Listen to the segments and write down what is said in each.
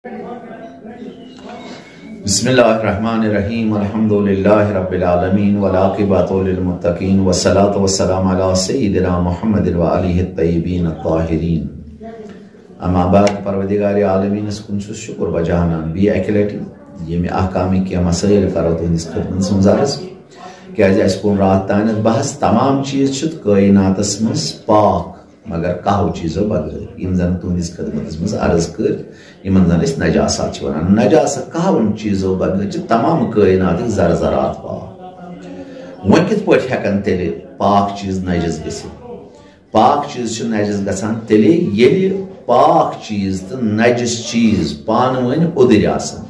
بسم اللہ الرحمن الرحیم الحمدللہ رب العالمین والعاقبۃ للمتقین والصلاۃ والسلام علی سیدنا محمد وآلہ الطیبین الطاہرین اما بعد پروردگار عالمین کن شکر بجانان بی اکہ لٹہ یم احکامی کی مسائل کرو تہندس خدمت مزارس کیازِ اس کن رات تانت بحث تمام چیز چھ کائناتس مز پاک مگر کہو چیزو بغیر یم زن تہندس خدمتس مز عرض کر یمن زن اس نجاسات ونان نجاست کہون چیزو بغیر تمام کائنات زرزرات پاک ون کت پہ ہیکن تیلے پاک چیز نجس گژھِتھ پاک چیز نجس گژھان تیلے ییلہِ پاک چیز تو نجس چیز پان ون اوٚدٕرۍ آسان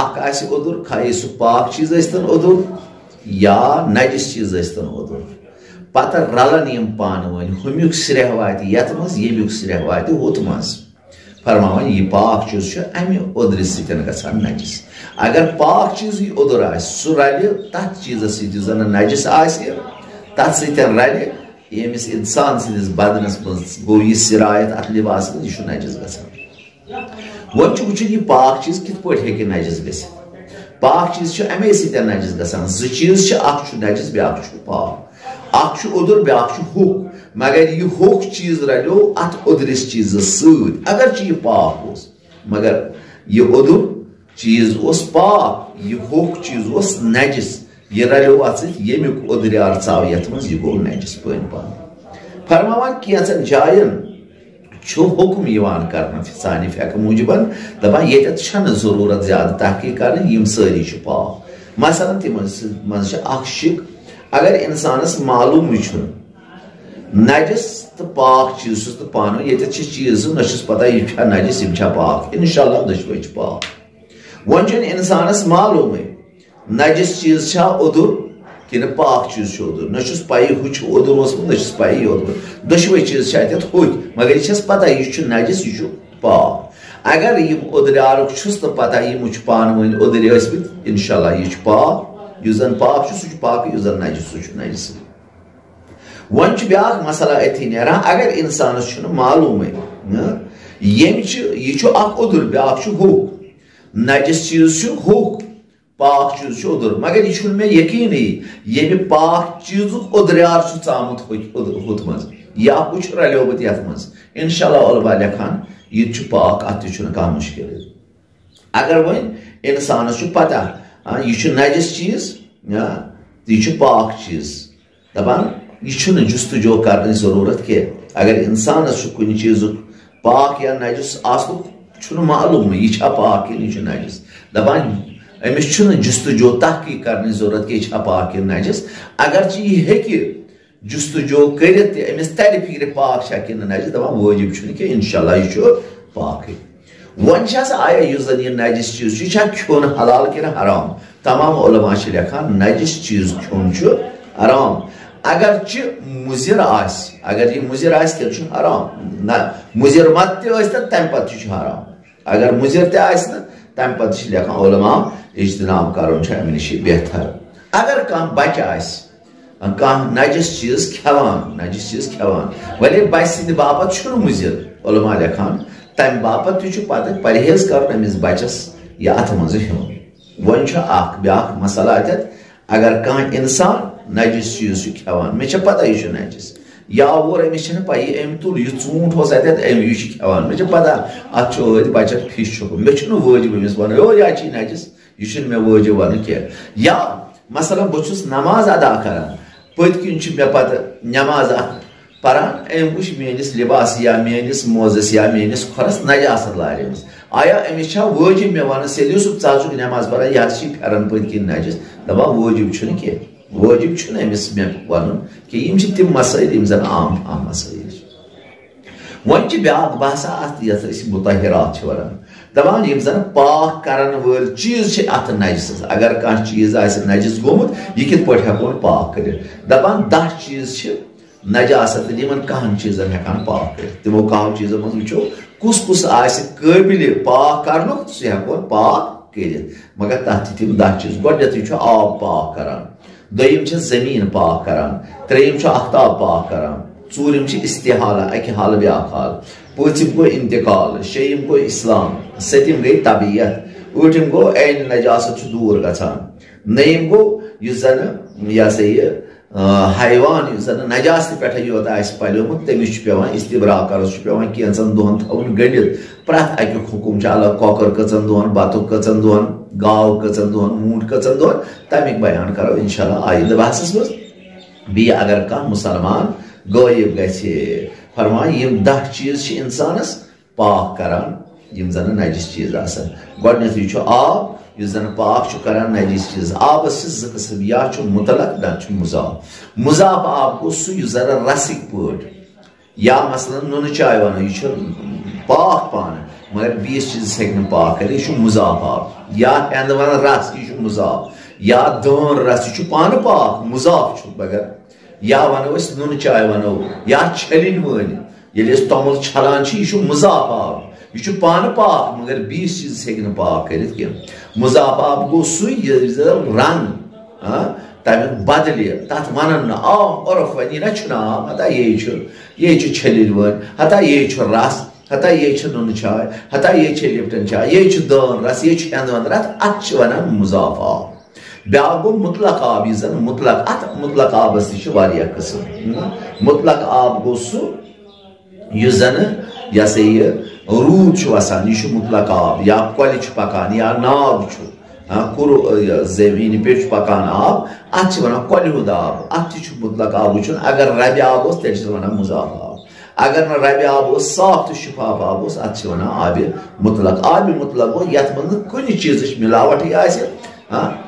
اکھ آسہِ اوٚدُر خاص سُہ پاک چیز ٲسۍتن اوٚدُر یا نجس چیز ٲسۍتن اوٚدُر پتہ رلن یم پان ون ہمیُک سرہ واتہِ یتھ منٛز ییٚمیُک سرہ واتہِ ہُتھ منٛز فرماوان یہ پاک چیز امہ اوٚدرِ سۭتۍ گژھان نجس اگر پاک چیز اوٚدُر آسہِ سُہ رلہِ تتھ چیزس سۭتۍ یُس زن نجس آسہِ تتھ سۭتۍ رلہِ ییٚمِس انسان سٕنٛدِس بدنس منٛز گوٚو یہِ سرایت اتھ لباس منٛز یہِ چھُ نجس گژھان وۄنۍ چھُ وٕچھُن یہِ پاک چیز کِتھ پٲٹھۍ ہیٚکہِ نجس گٔژھِتھ پاک چیز چھُ امے سۭتۍ نجس گژھان زٕ چیز چھِ اکھ چھُ نجس بیاکھ چھُ پاک اکھ چھُ اوٚدُر بیاکھ چھُ ہوٚکھ مگر یہ ہوٚکھ چیز رلیو ات اوٚدرِس چیزس سۭتۍ اگرچہ یہ پاک اوس مگر یہ اوٚدُر چیز اوس پاک یہ ہوٚکھ چیز اوس نجس یہ رلیو ات سۭتۍ ییٚمیُک اوٚدریار ژاو یتھ منٛز یہ گوٚو نجس پٲنۍ پان فرماوان کینٛژن جاین چھُ حکم یِوان کرنہٕ سانہِ فقہ موٗجوٗبن دپان ییٚتٮ۪تھ چھنہٕ ضروٗرت زیادٕ تحقیٖق کرٕنۍ یِم سٲری چھِ پاک مثلاً تِمن منٛز چھِ اکھ شِک اگر انسانس معلوٗمٕے چھُنہٕ نجس تو پاک چیز چھُس نہٕ پانہٕ ؤنۍ ییٚتٮ۪تھ چھِ چیز نہ چھُس پتہ یِم چھا نجس یِم چھا پاک انشاءاللہ دۄشوے چھِ پاک وۄنۍ چھُنہٕ انسانس معلوٗمٕے نجس چیز چھا اوٚدُر کِنہٕ پاک چیز چھُ اوٚدُر نہ چھُس پَیی ہُہ چھُ اوٚدُر اوسمُت نہ چھُس پَیی اوٚدُر دۄشوے چیز چھِ اَتٮ۪تھ ہوٚکھۍ مگر یہِ چھَس پتہ یہِ چھُ نجس یہِ چھُ پاک اگر یِم اوٚدریارُک چھُس نہٕ پتہ یِمو چھُ پانہٕ ؤنۍ اوٚدٕرۍ ٲسۍمٕتۍ انشاءاللہ یہِ چھُ پاک یُس زن پاک چھُ سُہ چھُ پاکٕے یُس زن نجس سُہ چھُ نجسٕے ون چھُ بیاکھ مسئلہ أتھی نیران اگر انسانس چھُنہٕ معلوٗمٕے ییٚمہِ چھِ یہِ چھُ اکھ اوٚدُر بیاکھ چھُ ہوٚکھ نجس چیز چھُ ہوٚکھ پاک چیز چھُ اوٚدُر مگر یہِ چھُنہٕ مےٚ یقیٖنٕے ییٚمہِ پاک چیٖزُک اوٚدریار چھُ ژامُت ہُتھ منٛز یا ہُہ چھُ رلیومُت یتھ منٛز انشاءاللہ علماء لیکھان یہِ تہِ چھُ پاک اتھ تہِ چھُنہٕ کانٛہہ مُشکل اگر وۄنۍ انسانس چھُ پتہ یہ چھُ نجس چیز یہِ چھُ پاک چیز دپان یہ چھُنہٕ جستجو کرنٕچ ضروٗرت کینٛہہ اگر انسانس چھُ کُنہِ چیٖزُک پاک یا نجس آسنُک چھُنہٕ معلوٗمٕے یہِ چھا پاک کِنہٕ یہِ چھُ نجس دپان أمِس چھُنہٕ جستجو تحقیٖق کرنٕچ ضروٗرت کہِ یہِ چھا پاک کِنہٕ نجس اگرچہِ یہِ ہیٚکہِ جستجو کٔرِتھ تہِ أمِس ترِ فِکرِ پاک چھا کِنہٕ نجس دپان وٲجِب چھُنہٕ کینٛہہ انشاءاللہ یہِ چھُ پاکٕے وۄنۍ چھِ آسان آیا یُس زن یہِ نجس چیٖز چھُ یہِ چھا کھیوٚن حلال کِنہٕ حرام تمام علماء چھِ لیکھان نجس چیٖز کھیوٚن چھُ حرام اگرچہِ مُضِر آسہِ اگر یہِ مُضِر آسہِ تیٚلہِ چھُ حرام نہ مُضِر مت تہِ ٲسۍتن تمہِ پتہٕ تہِ چھُ حرام اگر مُضِر تہِ آسہِ نہٕ تمہِ پتہٕ چھِ لیکھان علماء اجتناب کرُن چھُ امہِ نِش بہتر اگر کانٛہہ بچہِ آسہِ کانٛہہ نجس چیٖز کھٮ۪وان وۄنۍ بچہِ سٕنٛدِ باپتھ چھُنہٕ مُضِر علماء لیکھان تمہِ باپتھ تہِ چھُ پتہٕ پرہیز کرُن أمِس بچس یا اتھ منٛزٕ ہیوٚن وۄنۍ چھُ اکھ بیاکھ مسئلہ اتٮ۪تھ اگر کانٛہہ انسان نجس چیز چھُ کھٮ۪وان مےٚ چھےٚ پتہ یہِ چھُ نجس یا اور أمِس چھَنہٕ پَیی أمۍ تُل یہِ ژوٗنٛٹھ اوس اَتٮ۪تھ یہِ چھُ کھٮ۪وان مےٚ چھےٚ پتہ اَتھ چھُ ٲدۍ بَچَن فِش چھُکمُت مےٚ چھُنہٕ وٲجِب أمِس وَنُن او یا چھُے نجس یہِ چھُنہٕ مےٚ وٲجِب وَنُن کینٛہہ یا مثلاً بہٕ چھُس نماز ادا کران پٔتۍ کِنۍ چھُ مےٚ پتہٕ نٮ۪ماز اکھ پران أمۍ وٕچھ میٲنِس لِباس یا میٲنِس موزس یا میٲنِس کھۄرس نجاست لاریمٕژ آیا أمِس چھا وٲجِب مےٚ وَنُن سیٚلہِ یوٗسُف ژٕ حظ چھُکھ نٮ۪ماز پران یہِ حظ چھُے پھٮ۪رن پٔتۍ کِنۍ نجس دپان وٲجِب چھُنہٕ کینٛہہ وٲجِب چھُنہٕ أمِس مےٚ وَنُن کہِ یِم چھِ تِم مسٲیل یِم زن عام مسٲیل چھِ وۄنۍ چھِ بیاکھ باسا اتھ یتھ أسۍ مُطہِرات چھِ ونان دپان یِم زن پاک کرن وٲلۍ چیٖز چھِ اتھ نجسس اگر کانٛہہ چیٖز آسہِ نجس گوٚمُت یہِ کِتھ پٲٹھۍ ہٮ۪کون پاک کٔرِتھ دپان 10 چیٖز چھِ نجاست یِمن 10 چیٖزن ہٮ۪کان پاک کٔرِتھ تِمو 10 چیٖزو منٛز وٕچھو کُس کُس آسہِ قٲبلہِ پاک کرنُک سُہ ہٮ۪کون پاک کٔرِتھ مگر تتھ چھِ تِم 10 چیٖز گۄڈنٮ۪تھٕے چھُ آب پاک کران دوٚیِم چھِ زٔمیٖن پاک کران ترٛیٚیِم چھُ آفتاب پاک کران ژوٗرِم چھِ استحالہ اکہِ حالہٕ بیٛاکھ حال پوٗژِم گوٚو انتقال شیٚیِم گوٚو اسلام سٔتِم گٔے طبیعت ٲٹھِم گوٚو عین نجاست چھُ دوٗر گژھان نٔیِم گوٚو یُس زن یہِ ہسا یہِ حیوان یُس زن نجاستہِ پٮ۪ٹھے یوت آسہِ پلیومُت تٔمِس چھُ پیوان استبرا کرُن سُہ چھُ پیوان کینٛژن دۄہن تھاوُن گٔنڈِتھ پرٛٮ۪تھ اکیُک حُکُم چھُ الگ کۄکر کٔژن دۄہن بتُک کٔژن دۄہن گاو کٔژن دۄہن موٗنٛڈ کٔژن دۄہن تمیُک بیان کرو انشاءاللہ آیندٕ بحثس منٛز بیٚیہِ اگر کانٛہہ مُسلمان غٲیب گژھِ فرمان یِم 10 چیٖز چھِ انسانس پاک کران یِم زن نجس چیٖز آسان گۄڈٕنیتھٕے چھُ آب یُس زن پاک چھُ کران نجس چیٖز آبس چھِ 2 قٕسم یا چھُ مُطلق نتہٕ چھُ مضاف مضاف آب گوٚو سُہ یُس زن رسٕکۍ پٲٹھۍ یا مثلاً نُنہٕ چاے ونو یہِ چھُ پاک پانہٕ مگر بیٚیِس چیٖزس ہیٚکہِ نہٕ پاک کٔرِتھ یہِ چھُ مضاف آب یا ہٮ۪نٛدٕ ونان رس یہِ چھُ مضاف یا دٲن رس یہِ چھُ پانہٕ پاک مضاف چھُ مگر یا ونو أسۍ نُنہٕ چاے ونو یا چھٔلِنۍ وٲلۍ ییٚلہِ أسۍ توٚمُل چھلان چھِ یہِ چھُ مضاف آب یہِ چھُ پانہٕ پاک مگر بیٚیِس چیٖزس ہیٚکہِ نہٕ پاک کٔرِتھ کینٛہہ مضاف آب گوٚو سُے ییٚلہِ زن رنٛگ تمیُک بدلہِ تتھ ونان نہٕ عام عرف ونہِ یہِ نہ چھُنہٕ آب ہتا یے چھُ چھٔلِنۍ وٲلۍ ہتا یے چھُ رس ہتا یے چھِ نُنہٕ چاے ہتا یے چھِ لپٹن چاے یے چھُ دٲن رس یے چھُ ہٮ۪نٛدٕ ونٛدٕ رس اتھ چھِ ونان مضاف آب بیٛاکھ گوٚو مُطلق آب یُس زن مُطلق اتھ مُطلق آبس تہِ چھِ واریاہ قٕسم مُطلق آب گوٚو سُہ یُس زن یہِ ہسا یہِ روٗد چھُ وسان یہِ چھُ مُطلق آب یا کۄلہِ چھُ پکان یا ناو چھُ زمیٖنہِ پٮ۪ٹھ چھُ پکان آب اتھ چھِ ونان کۄلہِ ہُنٛد آب اتھ تہِ چھُ مُطلق آب وٕچھُن اگر ربہِ آب اوس تیٚلہِ چھِس ونان مضاف آب اگر نہٕ ربہِ آب اوس صاف تہٕ شِفاف آب اوس اتھ چھِ ونان آبِ مُطلق آبِ مُطلق گوٚو یتھ منٛز نہٕ کُنہِ چیٖزٕچ مِلاوٹھٕے آسہِ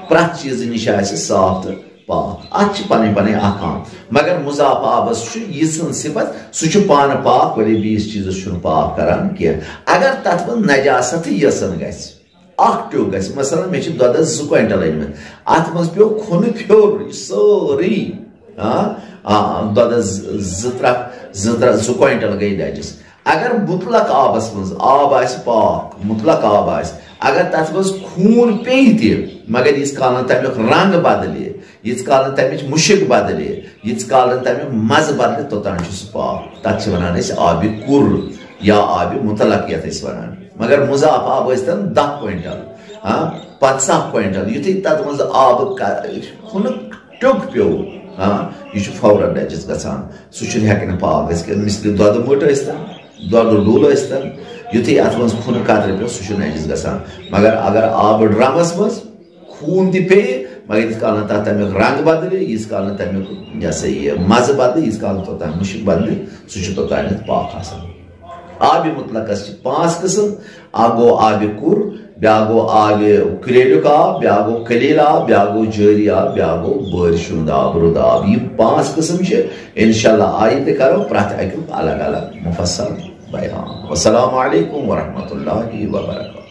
پرٛٮ۪تھ چیٖزٕ نِش آسہِ صاف تہٕ پاک اتھ چھِ پنٕنۍ پنٕنۍ احکام مگر مضاف آبس چھُ یِژھ صفت سُہ چھُ پانہٕ پاک ؤلے بیٚیِس چیٖزس چھُنہٕ پاک کران کینٛہہ اگر تتھ منٛز نجاستھٕے یژھان گژھِ اکھ ٹیوٚک گژھِ مثلاً مےٚ چھِ دۄدس 2 کوینٹل أنۍمٕتۍ اتھ منٛز پیوٚو کھُنہٕ پھیوٚر یہِ سٲرٕے دۄدس 2 کوینٹل گٔے دجس اگر مُطلق آبس منٛز آب آسہِ پاک مُطلق آب آسہِ اگر تتھ منٛز خوٗن پیٚیہِ تہِ مگر ییٖتِس کال نہٕ تمیُک رنٛگ بدلہِ ییٖتِس کال نہٕ تمِچ مُشک بدلہِ ییٖتِس کال نہٕ تمیُک مزٕ بدلہِ توٚتام چھُ سُہ پاک تتھ چھِ ونان أسۍ آبِ کُر یا آبِ مُطلق یتھ أسۍ ونان مگر مضاف آب ٲسۍتن 10 کوینٹل 50 کوینٹل یُتھُے تتھ منٛز آبہٕ کھُنہٕ ٹیوٚک پیوٚو یہِ چھُ فوراً نجس گژھان سُہ چھُنہٕ ہٮ۪کہِ نہٕ پاک گٔژھِتھ مِثلہِ دۄدٕ مٔٹ ٲسۍتن دۄدٕ ڈُل ٲسۍتن یُتھُے اتھ منٛز کھُنہٕ قطرٕ پیوٚو سُہ چھُ نجس گژھان مگر اگر آبہٕ ڈرمس منٛز خوٗن تہِ پیٚیہِ مگر ییٖتِس کال نہٕ تتھ تمیُک رنٛگ بدلہِ ییٖتِس کال نہٕ تمیُک یہِ ہسا یہِ مزٕ بدلہِ ییٖتِس کال نہٕ توٚتام مُشک بدلہِ سُہ چھُ توٚتانٮ۪تھ پاک آسان آبِ مُطلقس چھِ 5 قٕسم اکھ گوٚو آبِ کُر بیٛاکھ گوٚو آبِ کرٛیلیُک آب بیٛاکھ گوٚو کلیٖل آب بیٛاکھ گوٚو جٲری آب بیٛاکھ گوٚو بٲرِش ہُنٛد آب رُد آب یِم 5 قٕسم چھِ انشاءاللہ آیندٕ کرو پرٛٮ۪تھ اکیُک الگ الگ مُفصل بیان والسلام علیکم ورحمۃ اللہ وبرکاتہ